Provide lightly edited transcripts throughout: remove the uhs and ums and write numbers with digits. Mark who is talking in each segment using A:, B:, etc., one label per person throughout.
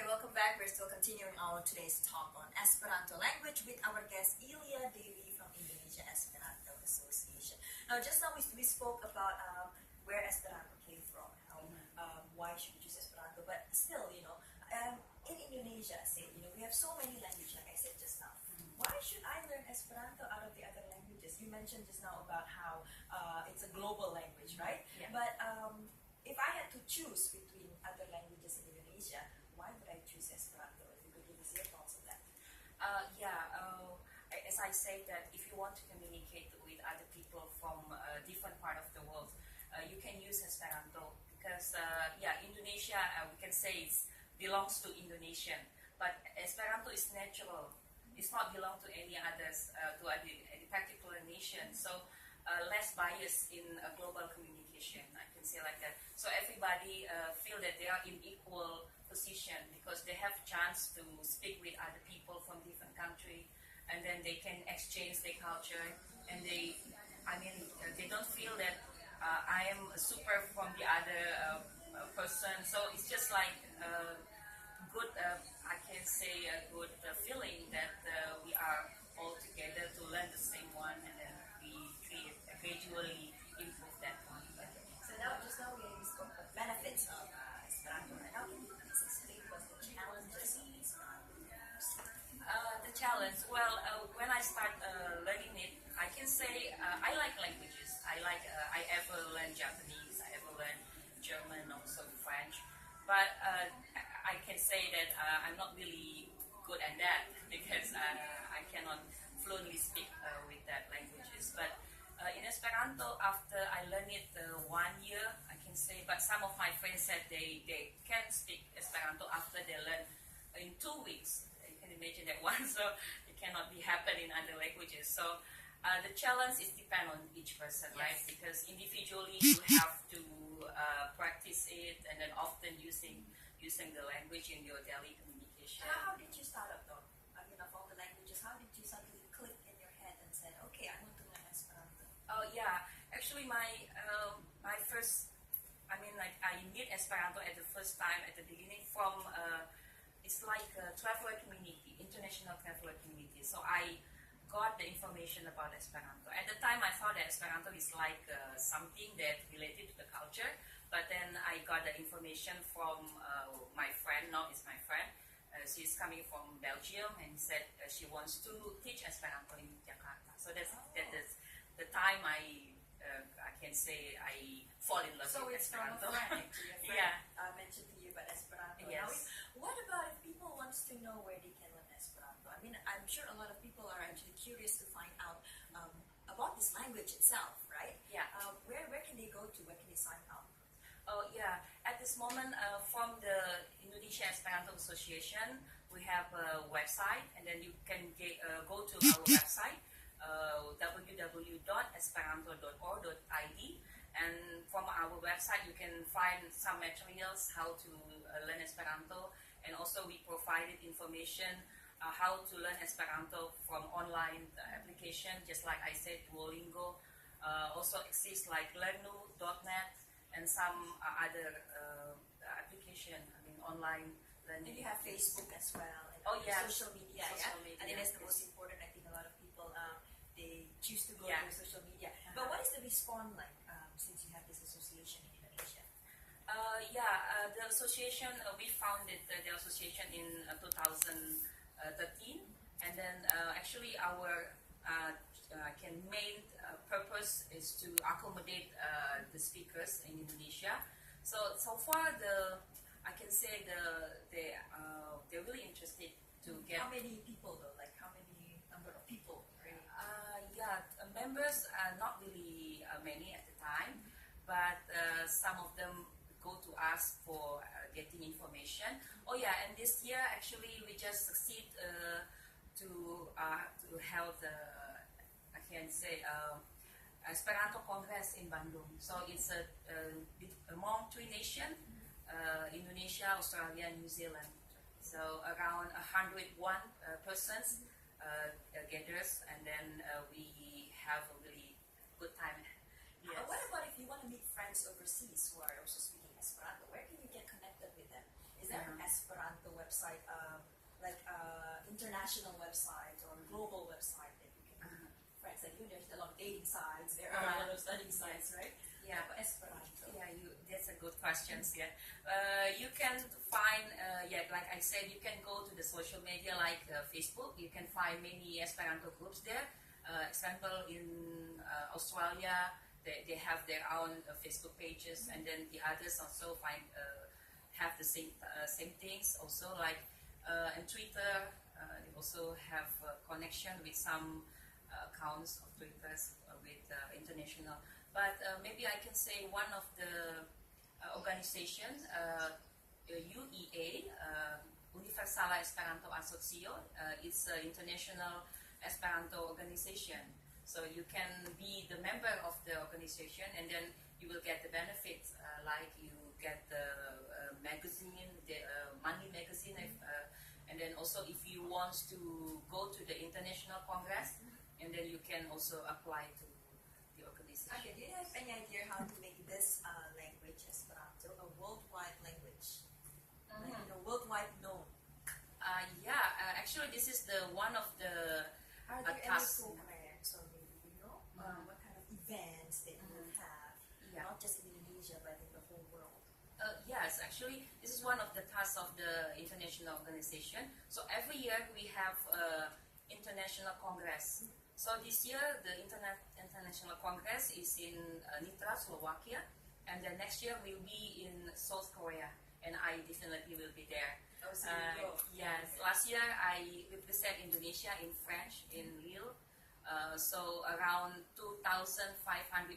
A: Okay, welcome back. We're still continuing our today's talk on Esperanto language with our guest Ilya Devi from Indonesia Esperanto Association. Now, just now we spoke about where Esperanto came from, how why should we choose Esperanto, but still, in Indonesia, we have so many languages, like I said just now. Why should I learn Esperanto out of the other languages? You mentioned just now about how it's a global language, right?
B: Yeah.
A: But if I had to choose between other languages in Indonesia, why would I choose Esperanto? If you could give us your thoughts on that.
B: As I say that if you want to communicate with other people from a different part of the world, you can use Esperanto because Indonesia, we can say it belongs to Indonesian, but Esperanto is natural. It's not belong to any others, to any particular nation. So less bias in global communication, I can say like that. So everybody feel that they are in equal position because they have chance to speak with other people from different country, and then they can exchange their culture, and they don't feel that I am super from the other person. So it's just like good, I can say a good feeling that we are all together to learn the same one, and then we gradually improve that one.
A: So just now we spoke the benefits of Esperanto. Now can you please explain what the challenges of Esperanto?
B: The challenge, well, when I start learning it, I can say I like languages. I ever learned Japanese, I ever learned German, also French, but I can say that I'm not really good at that because I cannot fluently speak with that languages. But in Esperanto, after I learned it 1 year, I can say, but some of my friends said they can speak Esperanto after they learn in 2 weeks. You can imagine that one, so it cannot be happen in other languages. So the challenge is depend on each person,
A: Yes.
B: right? Because individually you have to practice it, and then often using the language in your daily communication.
A: How did you start up though? I mean, of all the languages, how did you suddenly click in your head and said, okay, I want to learn Esperanto?
B: Oh yeah, actually my first, I need Esperanto at the first time at the beginning from it's like a traveler community, international traveler community. So I got the information about Esperanto. At the time, I thought that Esperanto is like something that related to the culture. But then I got the information from my friend. Now it's my friend. She's coming from Belgium, and said she wants to teach Esperanto in Jakarta. So that is the time I can say I fall in love
A: So
B: with
A: it's from a
B: Esperanto.
A: friend, actually. A friend
B: Yeah.
A: mentioned to you about Esperanto.
B: Yes.
A: Now, what about if people wants to know where they can learn Esperanto? I mean, I'm sure a lot of people are actually curious to find out about this language itself, right?
B: Yeah.
A: Where can they go to? Where can they sign up?
B: Oh yeah, at this moment from the Indonesia Esperanto Association, we have a website, and then you can go to our website, www.esperanto.org.id, and from our website you can find some materials how to learn Esperanto, and also we provided information how to learn Esperanto from online application, just like I said, Duolingo. Also exists like learnu.net, and some other application, online learning.
A: And you have Facebook as well, and
B: Oh, yeah.
A: social media.
B: Social
A: Yeah?
B: media,
A: I think that's the
B: yes.
A: most important. I think a lot of people they choose to go
B: Yeah.
A: to social media. But what is the response like since you have this association in Indonesia?
B: The association, we founded the association in 2013, and then actually our main purpose is to accommodate the speakers in Indonesia. So far, I can say they're really interested to get.
A: How many people though? Like how many number of people? Really?
B: Members are not really many at the time, but some of them go to us for getting information. Oh yeah, and this year actually we just succeed to hold I can say Esperanto Congress in Bandung. So it's among 3 nations, Indonesia, Australia, and New Zealand. So around 101 persons gathers, and then we have a really good time. Yes.
A: What about if you want to meet friends overseas who are also speaking Esperanto? Where can you get connected with them? Is there an Esperanto website? international website or global website that you can for example, there's a lot of dating sites, there are a lot of studying sites, right?
B: Yeah,
A: But Esperanto.
B: yeah, that's a good question. Yeah, you can find, like I said, you can go to the social media like Facebook. You can find many Esperanto groups there. Example in Australia, they have their own Facebook pages, and then the others also have the same things. Also, like and Twitter, they also have connection with some accounts of Twitters with international. But maybe I can say one of the organization, UEA, Universala Esperanto Asocio, it's an international Esperanto organization. So you can be the member of the organization, and then you will get the benefits, like you get the magazine, the monthly magazine, and then also if you want to go to the international congress, and then you can also apply to the organization.
A: Okay, do you have any idea how to make this language, Esperanto, a worldwide language? Like, worldwide known?
B: Actually this is the one of the
A: Are there any
B: task.
A: programs or maybe, what kind of events that you will have, not just in Indonesia, but in the whole world?
B: Yes, actually, this is one of the tasks of the international organization. So every year we have international congress. So this year the international congress is in Nitra, Slovakia, and then next year will be in South Korea, and I definitely will be there.
A: Oh, so you go.
B: Yes, last year I represent Indonesia in French in Lille. So around 2,500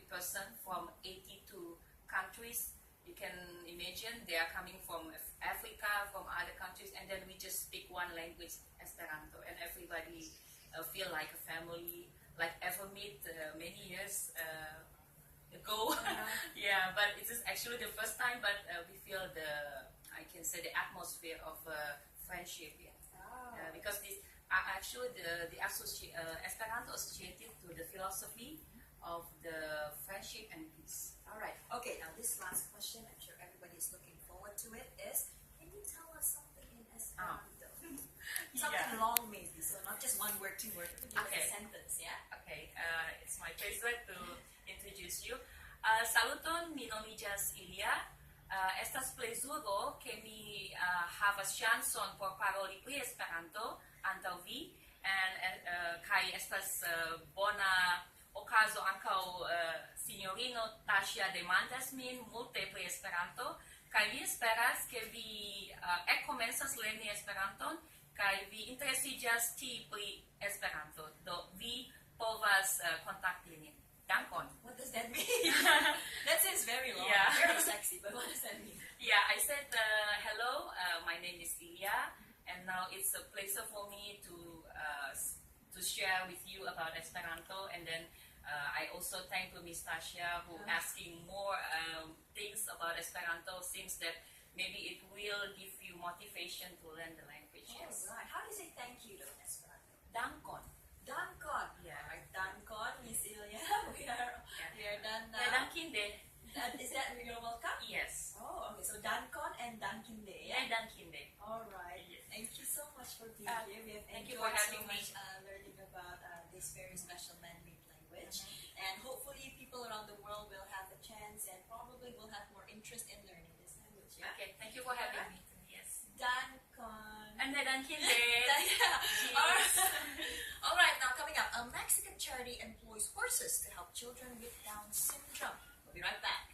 B: persons from 82 countries. You can imagine they are coming from Africa, from other countries, and then we just speak one language, Esperanto, and everybody feel like a family, like ever meet many years ago. Yeah, but it is actually the first time, but we feel I can say the atmosphere of friendship. Yeah. Because this actually the Esperanto associated to the philosophy of the friendship and peace.
A: All right. Okay, now this last question, I'm sure everybody is looking forward to it, is can you tell us something in Esperanto? Something long maybe, so not just one word, two words, it could be like a sentence, yeah?
B: Okay, it's my pleasure to introduce you. Saluton, mi nomiĝas Ilia. Estas plezuro ke mi havas ŝancon por paroli pri Esperanto antaŭ vi, kaj estas bona okazo ankaŭ sinjorino Taŝia demandas min multe pri Esperanto, kaj mi esperas ke vi ekkomencas lerni Esperanton kaj vi interesiĝas pri Esperanto, do vi povas kontakti nin. Dankon.
A: What does that mean? That sounds very long, very sexy, but what does that mean?
B: Yeah, I said hello, my name is Ilya, and now it's a pleasure for me to share with you about Esperanto, and then I also thank to Miss Tasha who asking more things about Esperanto, seems that maybe it will give you motivation to learn the language. Yes.
A: Right. How do you say thank you though in Esperanto?
B: Dankon.
A: Dankon.
B: Yeah.
A: Dankon, Miss Ilya. We are done now.
B: Dankinde.
A: Is that you're welcome?
B: Yes.
A: Oh, okay. So Dankon and Dankinde.
B: Yeah, Dankinde.
A: All right.
B: Yes.
A: Thank you so much for being here. We have
B: Thank you for
A: enjoyed so
B: having me.
A: much learning about this very special man-made language, and hopefully people around the world will have a chance and probably will have more interest in learning this language. Yeah.
B: Okay, thank you for having me. Yes.
A: Dankon.
B: And then Dankinde.
A: Yeah. All right. Now coming up, a Mexican charity employs horses to help children with Down syndrome. We'll be right back.